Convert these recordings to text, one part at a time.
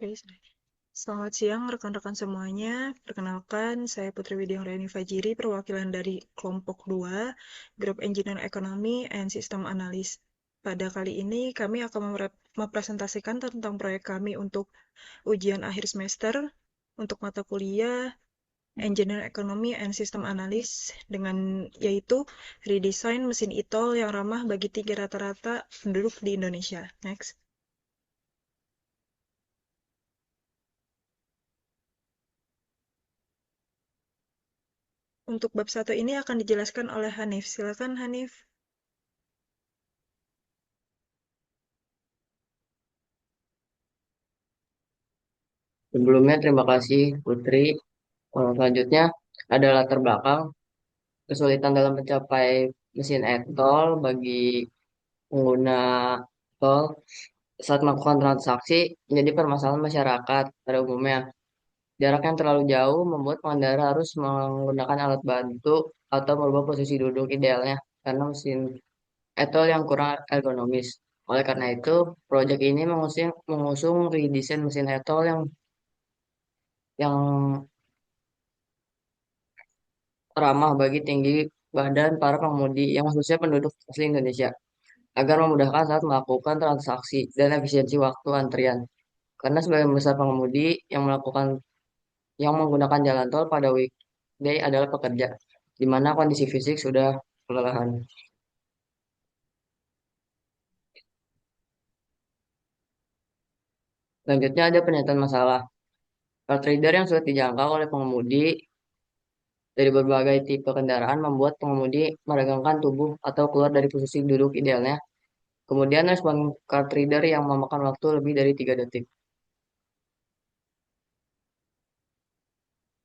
Oke, selamat siang rekan-rekan semuanya. Perkenalkan, saya Putri Widyangreani Fajiri, perwakilan dari kelompok 2, Grup Engineer Ekonomi and System Analyst. Pada kali ini, kami akan mempresentasikan tentang proyek kami untuk ujian akhir semester untuk mata kuliah Engineer Ekonomi and System Analyst dengan yaitu redesign mesin e-tol yang ramah bagi tiga rata-rata penduduk di Indonesia. Next. Untuk bab 1 ini akan dijelaskan oleh Hanif. Silakan Hanif. Sebelumnya terima kasih Putri. Selanjutnya ada latar belakang kesulitan dalam mencapai mesin e-tol bagi pengguna tol saat melakukan transaksi menjadi permasalahan masyarakat pada umumnya. Jarak yang terlalu jauh membuat pengendara harus menggunakan alat bantu atau merubah posisi duduk idealnya karena mesin e-tol yang kurang ergonomis. Oleh karena itu, proyek ini mengusung redesign mesin e-tol yang ramah bagi tinggi badan para pengemudi yang khususnya penduduk asli Indonesia agar memudahkan saat melakukan transaksi dan efisiensi waktu antrian. Karena sebagian besar pengemudi yang menggunakan jalan tol pada weekday adalah pekerja, di mana kondisi fisik sudah kelelahan. Selanjutnya ada pernyataan masalah. Car reader yang sulit dijangkau oleh pengemudi dari berbagai tipe kendaraan membuat pengemudi meregangkan tubuh atau keluar dari posisi duduk idealnya. Kemudian respon card reader yang memakan waktu lebih dari 3 detik.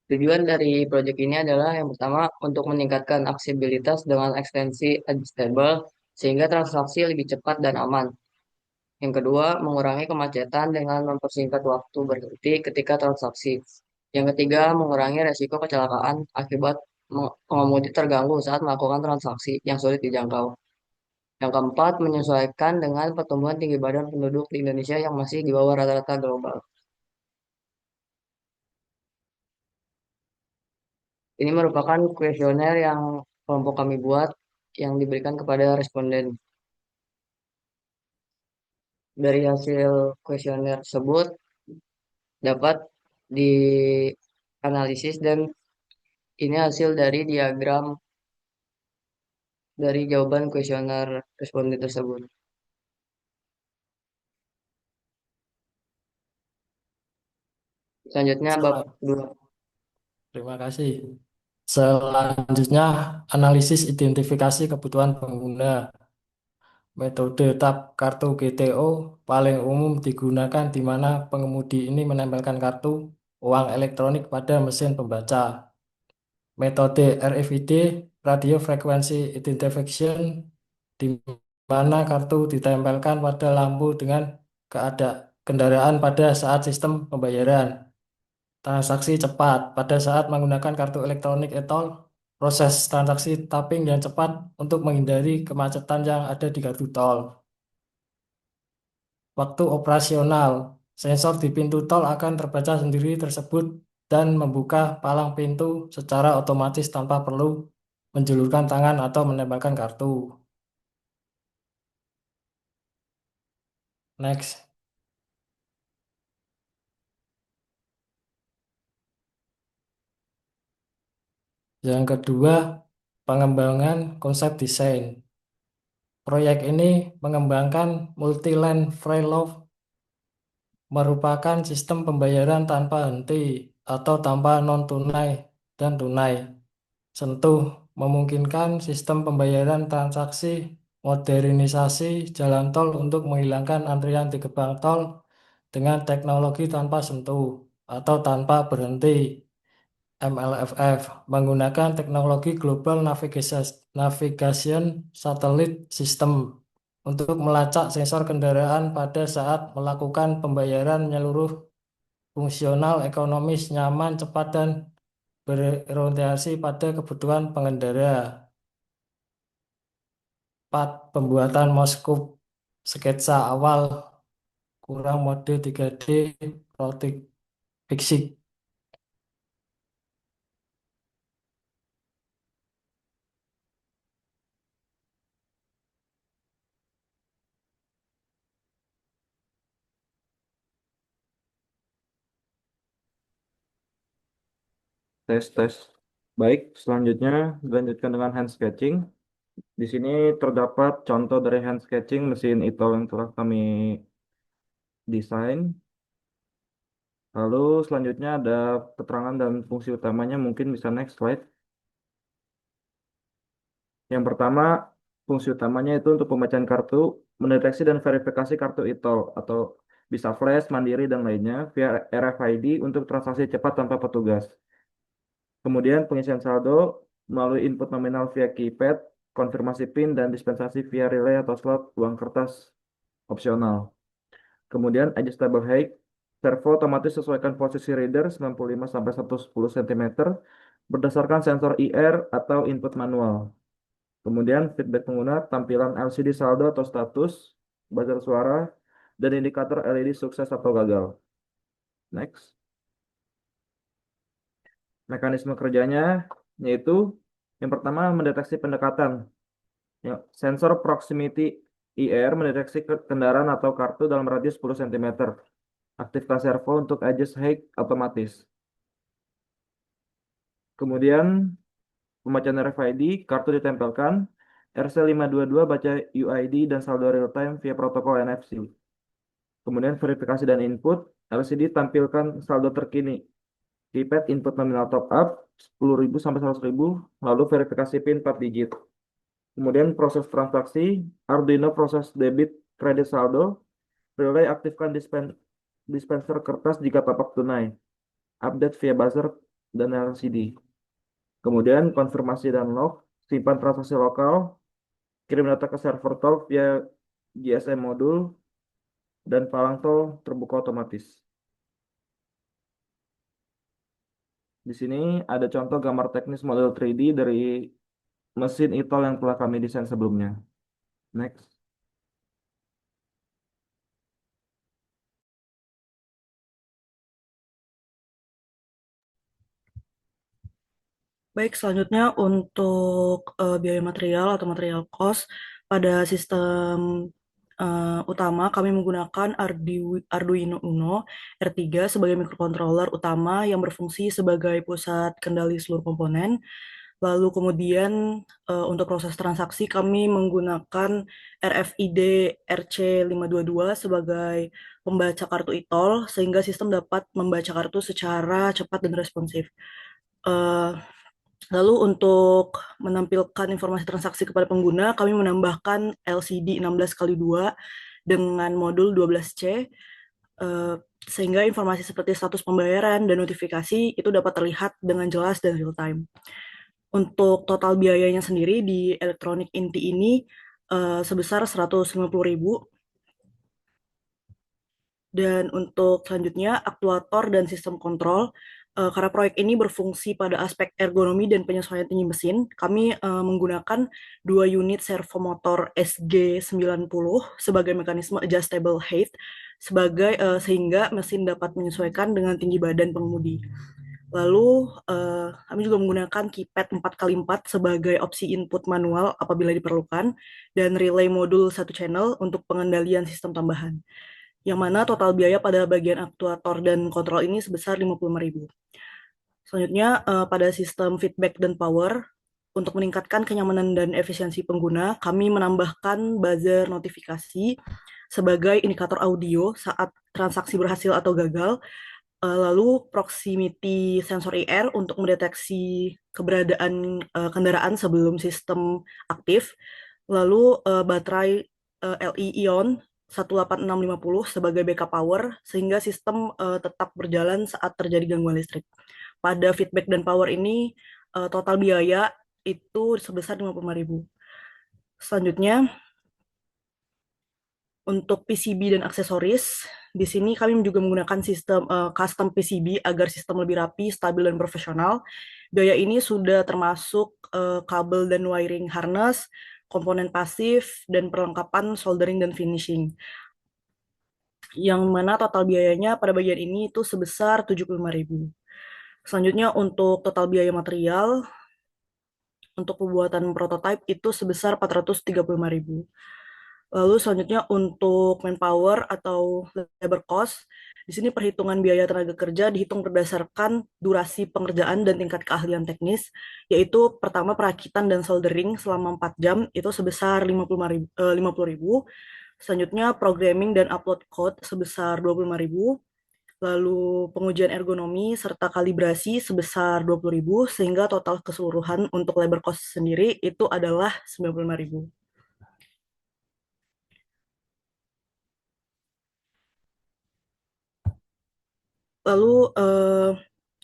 Tujuan dari proyek ini adalah yang pertama untuk meningkatkan aksesibilitas dengan ekstensi adjustable sehingga transaksi lebih cepat dan aman. Yang kedua, mengurangi kemacetan dengan mempersingkat waktu berhenti ketika transaksi. Yang ketiga, mengurangi resiko kecelakaan akibat pengemudi terganggu saat melakukan transaksi yang sulit dijangkau. Yang keempat, menyesuaikan dengan pertumbuhan tinggi badan penduduk di Indonesia yang masih di bawah rata-rata global. Ini merupakan kuesioner yang kelompok kami buat yang diberikan kepada responden. Dari hasil kuesioner tersebut dapat dianalisis dan ini hasil dari diagram dari jawaban kuesioner responden tersebut. Selanjutnya bab Sel- 2. Terima kasih. Selanjutnya, analisis identifikasi kebutuhan pengguna. Metode tab kartu GTO paling umum digunakan di mana pengemudi ini menempelkan kartu uang elektronik pada mesin pembaca. Metode RFID, Radio Frequency Identification, di mana kartu ditempelkan pada lampu dengan kendaraan pada saat sistem pembayaran. Transaksi cepat. Pada saat menggunakan kartu elektronik e-tol, proses transaksi tapping yang cepat untuk menghindari kemacetan yang ada di gardu tol. Waktu operasional. Sensor di pintu tol akan terbaca sendiri tersebut dan membuka palang pintu secara otomatis tanpa perlu menjulurkan tangan atau menempelkan kartu. Next. Yang kedua, pengembangan konsep desain. Proyek ini mengembangkan multi-line Freelove merupakan sistem pembayaran tanpa henti atau tanpa non-tunai dan tunai. Sentuh memungkinkan sistem pembayaran transaksi modernisasi jalan tol untuk menghilangkan antrian di gerbang tol dengan teknologi tanpa sentuh atau tanpa berhenti. MLFF menggunakan teknologi Global Navigation Satellite System untuk melacak sensor kendaraan pada saat melakukan pembayaran menyeluruh fungsional, ekonomis, nyaman, cepat, dan berorientasi pada kebutuhan pengendara. 4. Pembuatan Moskop sketsa awal kurang mode 3D robotic fixing. Tes, tes. Baik, selanjutnya dilanjutkan dengan hand sketching. Di sini terdapat contoh dari hand sketching mesin ETOL yang telah kami desain. Lalu selanjutnya ada keterangan dan fungsi utamanya, mungkin bisa next slide. Yang pertama, fungsi utamanya itu untuk pembacaan kartu, mendeteksi dan verifikasi kartu ETOL atau bisa flash, mandiri, dan lainnya via RFID untuk transaksi cepat tanpa petugas. Kemudian pengisian saldo melalui input nominal via keypad, konfirmasi PIN, dan dispensasi via relay atau slot uang kertas opsional. Kemudian adjustable height, servo otomatis sesuaikan posisi reader 95-110 cm berdasarkan sensor IR atau input manual. Kemudian feedback pengguna, tampilan LCD saldo atau status, buzzer suara, dan indikator LED sukses atau gagal. Next. Mekanisme kerjanya yaitu yang pertama mendeteksi pendekatan. Ya, sensor proximity IR mendeteksi kendaraan atau kartu dalam radius 10 cm. Aktifkan servo untuk adjust height otomatis. Kemudian pembacaan RFID, kartu ditempelkan, RC522 baca UID dan saldo real time via protokol NFC. Kemudian verifikasi dan input, LCD tampilkan saldo terkini. Keypad input nominal top up 10.000 sampai 100.000, lalu verifikasi PIN 4 digit. Kemudian proses transaksi, Arduino proses debit kredit saldo, relay aktifkan dispenser kertas jika tapak tunai, update via buzzer dan LCD. Kemudian konfirmasi dan log, simpan transaksi lokal, kirim data ke server tol via GSM modul, dan palang tol terbuka otomatis. Di sini ada contoh gambar teknis model 3D dari mesin ETOL yang telah kami desain sebelumnya. Next. Baik, selanjutnya untuk biaya material atau material cost pada sistem utama kami menggunakan Arduino Uno R3 sebagai microcontroller utama yang berfungsi sebagai pusat kendali seluruh komponen. Lalu kemudian untuk proses transaksi kami menggunakan RFID RC522 sebagai pembaca kartu e-tol sehingga sistem dapat membaca kartu secara cepat dan responsif. Eh, Lalu untuk menampilkan informasi transaksi kepada pengguna, kami menambahkan LCD 16x2 dengan modul 12C, sehingga informasi seperti status pembayaran dan notifikasi itu dapat terlihat dengan jelas dan real time. Untuk total biayanya sendiri di elektronik inti ini sebesar 150.000. Dan untuk selanjutnya, aktuator dan sistem kontrol. Karena proyek ini berfungsi pada aspek ergonomi dan penyesuaian tinggi mesin, kami menggunakan 2 unit servo motor SG90 sebagai mekanisme adjustable height, sehingga mesin dapat menyesuaikan dengan tinggi badan pengemudi. Lalu kami juga menggunakan keypad 4x4 sebagai opsi input manual apabila diperlukan, dan relay modul 1 channel untuk pengendalian sistem tambahan. Yang mana total biaya pada bagian aktuator dan kontrol ini sebesar 55.000. Selanjutnya, pada sistem feedback dan power, untuk meningkatkan kenyamanan dan efisiensi pengguna, kami menambahkan buzzer notifikasi sebagai indikator audio saat transaksi berhasil atau gagal, lalu proximity sensor IR untuk mendeteksi keberadaan kendaraan sebelum sistem aktif, lalu baterai Li-ion 18650 sebagai backup power sehingga sistem tetap berjalan saat terjadi gangguan listrik. Pada feedback dan power ini total biaya itu sebesar 55.000. Selanjutnya untuk PCB dan aksesoris, di sini kami juga menggunakan sistem custom PCB agar sistem lebih rapi, stabil, dan profesional. Biaya ini sudah termasuk kabel dan wiring harness, komponen pasif, dan perlengkapan soldering dan finishing. yang mana total biayanya pada bagian ini itu sebesar 75.000. Selanjutnya untuk total biaya material untuk pembuatan prototipe itu sebesar 435.000. Lalu selanjutnya untuk manpower atau labor cost, di sini perhitungan biaya tenaga kerja dihitung berdasarkan durasi pengerjaan dan tingkat keahlian teknis, yaitu pertama perakitan dan soldering selama 4 jam itu sebesar 50.000. Selanjutnya programming dan upload code sebesar 25.000. Lalu pengujian ergonomi serta kalibrasi sebesar 20.000, sehingga total keseluruhan untuk labor cost sendiri itu adalah 95.000. Lalu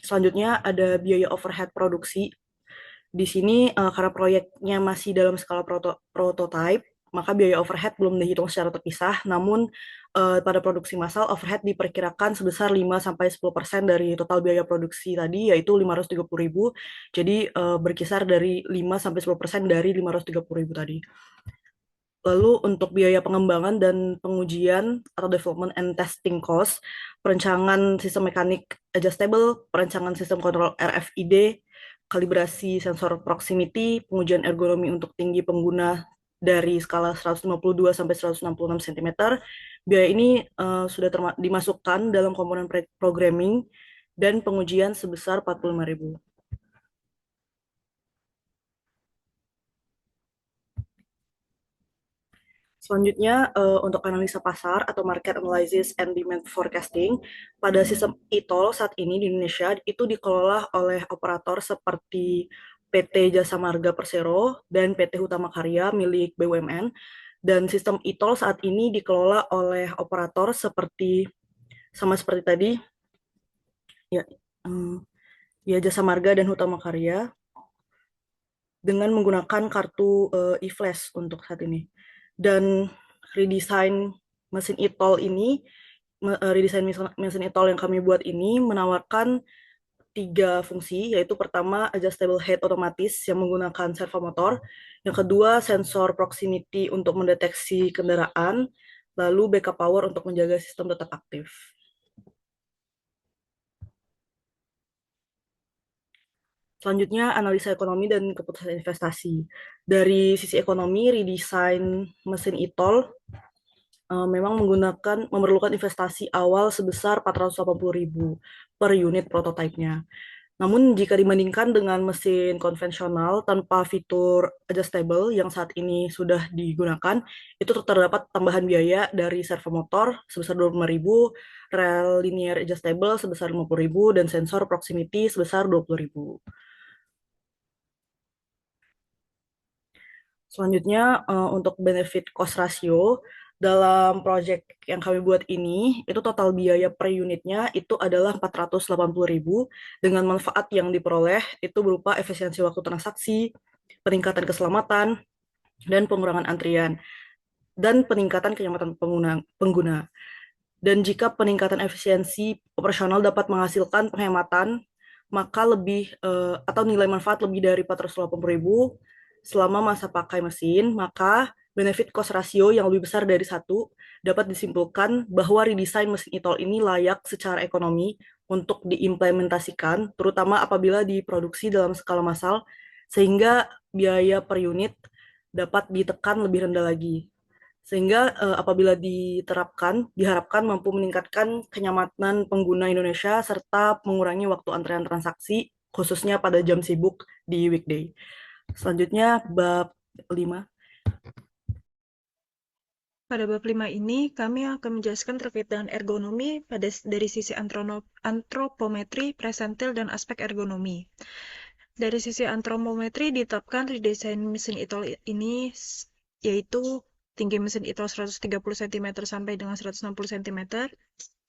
selanjutnya ada biaya overhead produksi. Di sini karena proyeknya masih dalam skala prototype, maka biaya overhead belum dihitung secara terpisah, namun pada produksi massal overhead diperkirakan sebesar 5-10% dari total biaya produksi tadi, yaitu 530.000. Jadi berkisar dari 5-10% dari 530.000 tadi. Lalu untuk biaya pengembangan dan pengujian atau development and testing cost, perancangan sistem mekanik adjustable, perancangan sistem kontrol RFID, kalibrasi sensor proximity, pengujian ergonomi untuk tinggi pengguna dari skala 152 sampai 166 cm. Biaya ini sudah dimasukkan dalam komponen programming dan pengujian sebesar 45.000. Selanjutnya, untuk analisa pasar atau market analysis and demand forecasting, pada sistem e-tol saat ini di Indonesia itu dikelola oleh operator seperti PT Jasa Marga Persero dan PT Hutama Karya milik BUMN. Dan sistem e-tol saat ini dikelola oleh operator seperti tadi, ya, Jasa Marga dan Hutama Karya dengan menggunakan kartu e-flash untuk saat ini. Dan redesign mesin e-tol yang kami buat ini menawarkan 3 fungsi, yaitu pertama adjustable head otomatis yang menggunakan servo motor, yang kedua sensor proximity untuk mendeteksi kendaraan, lalu backup power untuk menjaga sistem tetap aktif. Selanjutnya, analisa ekonomi dan keputusan investasi. Dari sisi ekonomi, redesign mesin e-tol memang memerlukan investasi awal sebesar 480.000 per unit prototipenya. Namun jika dibandingkan dengan mesin konvensional tanpa fitur adjustable yang saat ini sudah digunakan, itu terdapat tambahan biaya dari servo motor sebesar 25.000, rel linear adjustable sebesar 50.000, dan sensor proximity sebesar 20.000. Selanjutnya, untuk benefit cost ratio, dalam project yang kami buat ini, itu total biaya per unitnya itu adalah 480.000, dengan manfaat yang diperoleh itu berupa efisiensi waktu transaksi, peningkatan keselamatan, dan pengurangan antrian, dan peningkatan kenyamanan pengguna. Dan jika peningkatan efisiensi operasional dapat menghasilkan penghematan, maka atau nilai manfaat lebih dari 480.000 selama masa pakai mesin, maka benefit cost ratio yang lebih besar dari 1 dapat disimpulkan bahwa redesign mesin e-tol ini layak secara ekonomi untuk diimplementasikan, terutama apabila diproduksi dalam skala massal, sehingga biaya per unit dapat ditekan lebih rendah lagi. Sehingga apabila diterapkan, diharapkan mampu meningkatkan kenyamanan pengguna Indonesia serta mengurangi waktu antrean transaksi, khususnya pada jam sibuk di weekday. Selanjutnya, bab 5. Pada bab 5 ini, kami akan menjelaskan terkait dengan ergonomi dari sisi antropometri, presentil, dan aspek ergonomi. Dari sisi antropometri ditetapkan redesign mesin e-tol ini yaitu tinggi mesin e-tol 130 cm sampai dengan 160 cm,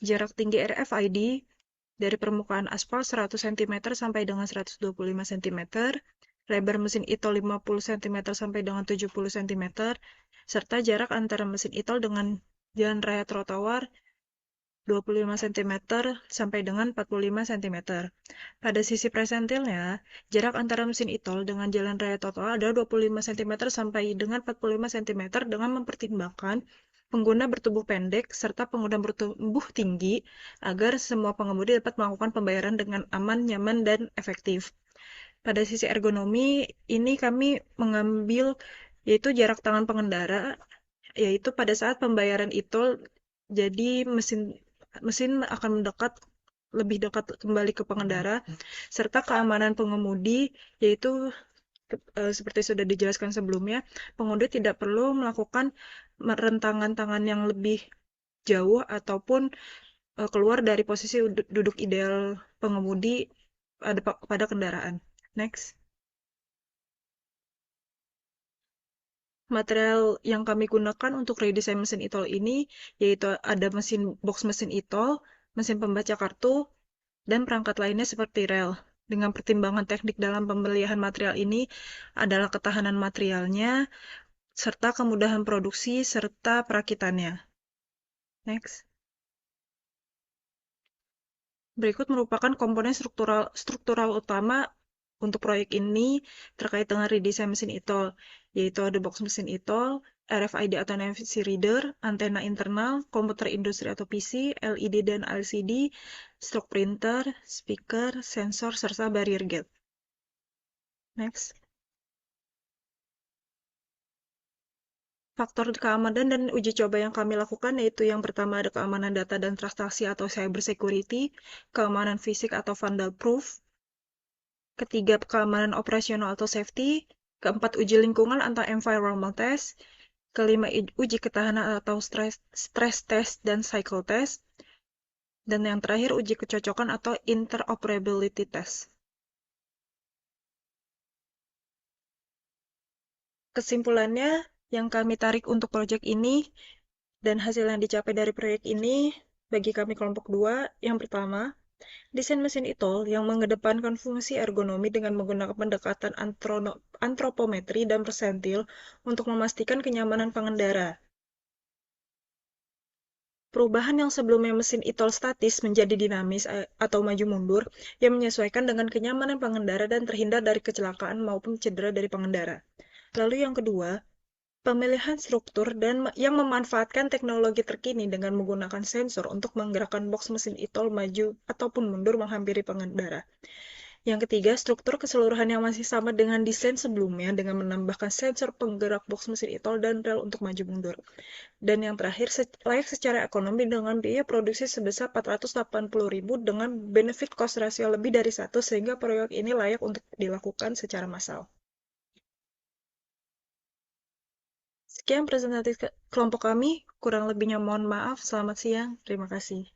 jarak tinggi RFID dari permukaan aspal 100 cm sampai dengan 125 cm, lebar mesin e-tol 50 cm sampai dengan 70 cm, serta jarak antara mesin e-tol dengan jalan raya trotoar 25 cm sampai dengan 45 cm. Pada sisi presentilnya, jarak antara mesin e-tol dengan jalan raya total adalah 25 cm sampai dengan 45 cm dengan mempertimbangkan pengguna bertubuh pendek serta pengguna bertubuh tinggi agar semua pengemudi dapat melakukan pembayaran dengan aman, nyaman, dan efektif. Pada sisi ergonomi, ini kami mengambil yaitu jarak tangan pengendara, yaitu pada saat pembayaran e-tol, jadi mesin akan lebih dekat kembali ke pengendara, serta keamanan pengemudi, yaitu seperti sudah dijelaskan sebelumnya, pengemudi tidak perlu melakukan rentangan tangan yang lebih jauh ataupun keluar dari posisi duduk ideal pengemudi pada kendaraan. Next. Material yang kami gunakan untuk redesign mesin e-tol ini yaitu ada box mesin e-tol, mesin pembaca kartu, dan perangkat lainnya seperti rel. Dengan pertimbangan teknik dalam pembelian material ini adalah ketahanan materialnya, serta kemudahan produksi, serta perakitannya. Next. Berikut merupakan komponen struktural utama untuk proyek ini terkait dengan redesign mesin e-tol, yaitu ada box mesin e-tol, RFID atau NFC reader, antena internal, komputer industri atau PC, LED dan LCD, stroke printer, speaker, sensor, serta barrier gate. Next. Faktor keamanan dan uji coba yang kami lakukan yaitu yang pertama ada keamanan data dan transaksi atau cyber security, keamanan fisik atau vandal proof, ketiga keamanan operasional atau safety, keempat uji lingkungan atau environmental test, kelima uji ketahanan atau stress test dan cycle test, dan yang terakhir uji kecocokan atau interoperability test. Kesimpulannya, yang kami tarik untuk proyek ini dan hasil yang dicapai dari proyek ini bagi kami kelompok 2, yang pertama, desain mesin e-tol yang mengedepankan fungsi ergonomi dengan menggunakan pendekatan antropometri dan persentil untuk memastikan kenyamanan pengendara. Perubahan yang sebelumnya mesin e-tol statis menjadi dinamis atau maju mundur yang menyesuaikan dengan kenyamanan pengendara dan terhindar dari kecelakaan maupun cedera dari pengendara. Lalu yang kedua, pemilihan struktur yang memanfaatkan teknologi terkini dengan menggunakan sensor untuk menggerakkan box mesin e-tol maju ataupun mundur menghampiri pengendara. Yang ketiga, struktur keseluruhan yang masih sama dengan desain sebelumnya dengan menambahkan sensor penggerak box mesin e-tol dan rel untuk maju mundur. Dan yang terakhir, layak secara ekonomi dengan biaya produksi sebesar 480.000 dengan benefit cost ratio lebih dari 1 sehingga proyek ini layak untuk dilakukan secara massal. Sekian presentasi kelompok kami, kurang lebihnya mohon maaf, selamat siang, terima kasih.